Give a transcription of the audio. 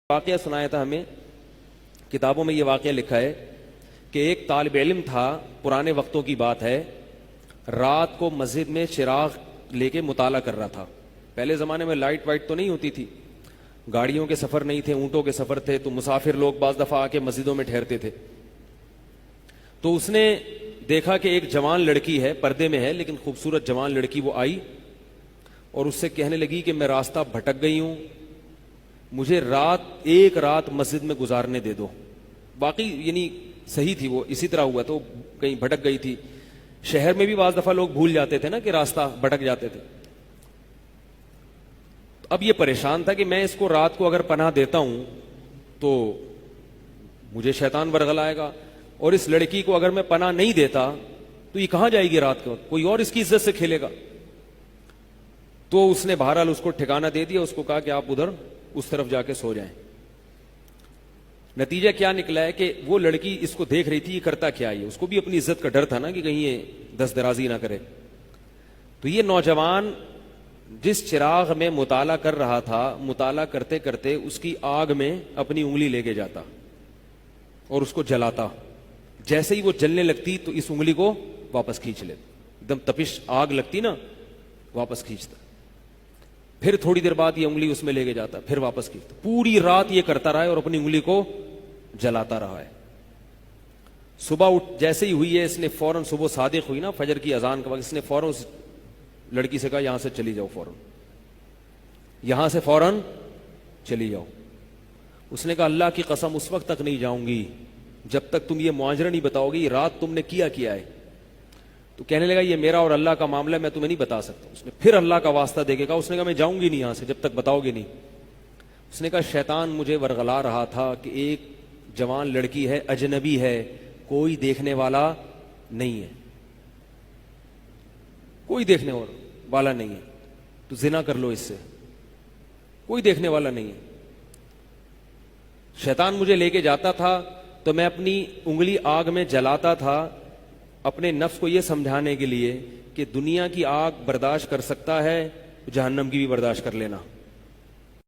واقعہ سنایا تھا ہمیں، کتابوں میں یہ واقعہ لکھا ہے کہ ایک طالب علم تھا، پرانے وقتوں کی بات ہے، رات کو مسجد میں چراغ لے کے مطالعہ کر رہا تھا۔ پہلے زمانے میں لائٹ وائٹ تو نہیں ہوتی تھی، گاڑیوں کے سفر نہیں تھے، اونٹوں کے سفر تھے، تو مسافر لوگ بعض دفعہ آ کے مسجدوں میں ٹھہرتے تھے۔ تو اس نے دیکھا کہ ایک جوان لڑکی ہے، پردے میں ہے لیکن خوبصورت جوان لڑکی، وہ آئی اور اس سے کہنے لگی کہ میں راستہ بھٹک گئی ہوں، مجھے ایک رات مسجد میں گزارنے دے دو۔ باقی یعنی صحیح تھی، وہ اسی طرح ہوا تو کہیں بھٹک گئی تھی۔ شہر میں بھی بعض دفعہ لوگ بھول جاتے تھے نا کہ راستہ بھٹک جاتے تھے۔ اب یہ پریشان تھا کہ میں اس کو رات کو اگر پناہ دیتا ہوں تو مجھے شیطان ورغلائے گا، اور اس لڑکی کو اگر میں پناہ نہیں دیتا تو یہ کہاں جائے گی رات کو، کوئی اور اس کی عزت سے کھیلے گا۔ تو اس نے بہرحال اس کو ٹھکانہ دے دیا، اس کو کہا کہ آپ ادھر اس طرف جا کے سو جائیں۔ نتیجہ کیا نکلا ہے کہ وہ لڑکی اس کو دیکھ رہی تھی، یہ کرتا کیا ہے، اس کو بھی اپنی عزت کا ڈر تھا نا کہ کہیں یہ دست درازی نہ کرے۔ تو یہ نوجوان جس چراغ میں مطالعہ کر رہا تھا، مطالعہ کرتے کرتے اس کی آگ میں اپنی انگلی لے کے جاتا اور اس کو جلاتا۔ جیسے ہی وہ جلنے لگتی تو اس انگلی کو واپس کھینچ لیتا، ایک دم تپش آگ لگتی نا، واپس کھینچتا۔ پھر تھوڑی دیر بعد یہ انگلی اس میں لے کے جاتا، پھر واپس کھینچتا۔ پوری رات یہ کرتا رہا ہے اور اپنی انگلی کو جلاتا رہا ہے۔ صبح جیسے ہی ہوئی ہے، اس نے فوراً، صبح صادق ہوئی نا فجر کی اذان کا وقت، اس نے فوراً اس لڑکی سے کہا یہاں سے چلی جاؤ، فوراً یہاں سے فوراً چلی جاؤ۔ اس نے کہا اللہ کی قسم اس وقت تک نہیں جاؤں گی جب تک تم یہ معاجرہ نہیں بتاؤ گی، رات تم نے کیا ہے۔ تو کہنے لگا یہ میرا اور اللہ کا معاملہ ہے، میں تمہیں نہیں بتا سکتا۔ اس نے پھر اللہ کا واسطہ دے کے کہا، اس نے کہا میں جاؤں گی نہیں یہاں سے جب تک بتاؤ گے نہیں۔ اس نے کہا شیطان مجھے ورغلا رہا تھا کہ ایک جوان لڑکی ہے، اجنبی ہے، کوئی دیکھنے والا نہیں ہے، کوئی دیکھنے والا نہیں ہے، تو زنا کر لو اس سے، کوئی دیکھنے والا نہیں ہے۔ شیطان مجھے لے کے جاتا تھا تو میں اپنی انگلی آگ میں جلاتا تھا، اپنے نفس کو یہ سمجھانے کے لیے کہ دنیا کی آگ برداشت کر سکتا ہے، جہنم کی بھی برداشت کر لینا۔